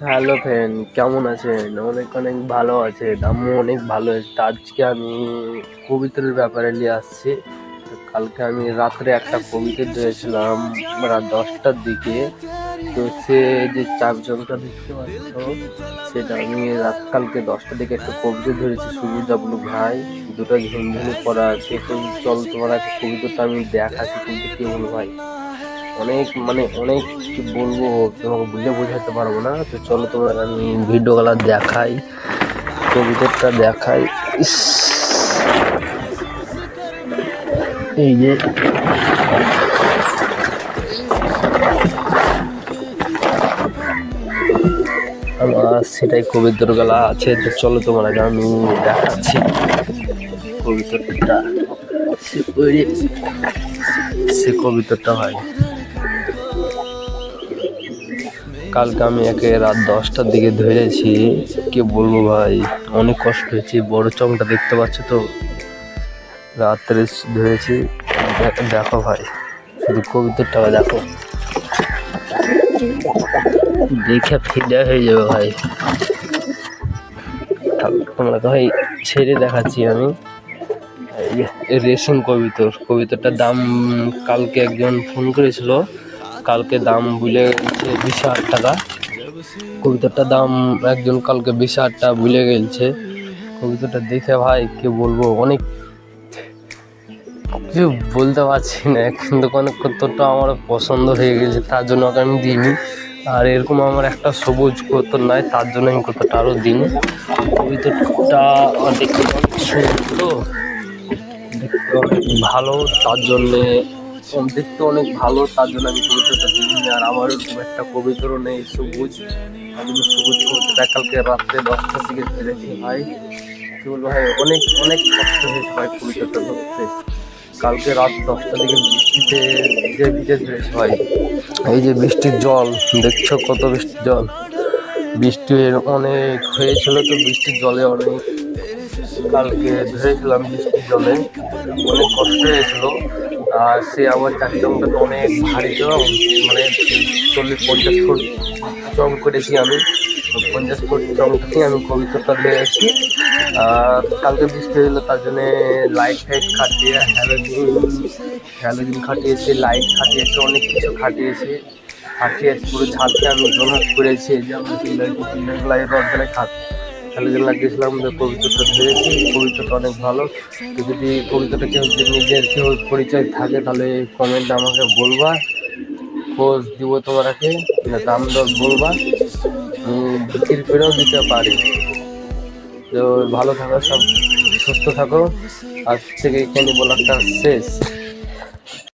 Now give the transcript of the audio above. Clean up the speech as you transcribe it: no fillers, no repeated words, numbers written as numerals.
Hello friend, কেমন আছেন? অনেক অনেক ভালো আছেন, আমিও অনেক ভালো আছি। তা আজকে আমি কবিতার ব্যাপারে নিয়ে আসছি। তো কালকে আমি রাত্রে একটা কবিতা দিয়েছিলাম রাত 10টার দিকে। তো সে যে চারজনটা দেখতে পাচ্ছ, সেটা আমি কালকে 10টার দিকে একটা কবিতা ধরেছি, সবুজ জাবলু ভাই, দুটো ঝুনঝুনি পড়া আছে। তো চল তোমার একটা কবিতাটা আমি দেখাচ্ছি, কিন্তু কি বলবো ভাই, অনেক মানে অনেক কি বলবো, তোমাকে বুঝে বোঝাতে পারবো না। তো চলো তোমার আমি ভিডিও গুলা দেখাই, কবিতাটা দেখাই। ইস, এই যে আমার সেটাই কবিতার গলা আছে। তো চলো তোমার আগে আমি দেখাচ্ছি কবিতাটা। সে কবিতাটা ভাই, কালকে আমি একে রাত 10টার দিকে ধরেছি। কি বলবো ভাই, অনেক কষ্ট হয়েছে। বড় চংটা দেখতে পাচ্ছ তো, রাত্রে ধরেছি। দেখো ভাই, শুধু কবিতাটা দেখো, দেখে ফিদা হয়ে যাবে ভাই। তোমাকে ভাই ছেড়ে দেখাচ্ছি আমি। রেশম কবিতাটার দাম কালকে একজন ফোন করেছিল, কালকে দাম ভুলে গেছে 20,000 টাকা। কবিতাটার দাম একজন কালকে 20,000 টাকা ভুলে গেছে। কবিতাটা দেখে ভাই কি বলবো, অনেক কিছু বলতে পারছি না, কিন্তু অনেক কতটা আমার পছন্দ হয়ে গেছে, তার জন্য ওকে আমি দিইনি। আর এরকম আমার একটা সবুজ কবিতা নাই, তার জন্য আমি কতটা আরও দিইনি। কবিতাটা দেখতে অনেক সুন্দর, তো দেখতে অনেক ভালো, তার জন্যে দেখতে অনেক ভালো, তার জন্য আমি কবিতাটা দিইনি। আর আমার এরকম একটা কবিতারও নেই সবুজ। আমি সবুজ কবিতাটা কালকে রাত্রে 10টার দিকে ফেলেছি ভাই। কি বলবো ভাই, অনেক অনেক কষ্ট হয়েছে ভাই কবিতাটা ধরতে। কালকে রাত 10টার দিকে বৃষ্টিতে ভিজে ভিজে ফেলেছে ভাই। এই যে বৃষ্টির জল দেখছো, কত বৃষ্টির জল, বৃষ্টি অনেক হয়েছিল, তো বৃষ্টির জলে অনেক কালকে ধরেছিলাম। বৃষ্টির জলে অনেক কষ্ট হয়েছিল। আর সে আমার চারজনটা তো অনেক ভারী জং, মানে 40-50 ফুট জং করেছি আমি। 50 ফুট জংটাকে আমি কবিতাটা দিয়েছি। আর কালকে বৃষ্টি হয়েছিল, তার জন্য লাইট ফাইট খাটিয়ে হ্যালোজিন খাটিয়েছি, লাইট খাটিয়েছি, অনেক কিছু খাটিয়েছি। পুরো ছাদকে আমি ডোনাট করেছি, যে আমরা লাইট অর্গানে হ্যালোজেন লাগিয়েছিলাম। কবিতাটা ধরেছি, কবিতাটা অনেক ভালো। তো যদি কবিতাটা কেউ নিজের কেউ পরিচয় থাকে, তাহলে কমেন্টে আমাকে বলবা, খোঁজ দিব তোমাকে, দাম দর বলবা, বিক্রি করেও দিতে পারি। তো ভালো থাকো, সব সুস্থ থাকো। আজ থেকে এখানে বলাটা শেষ।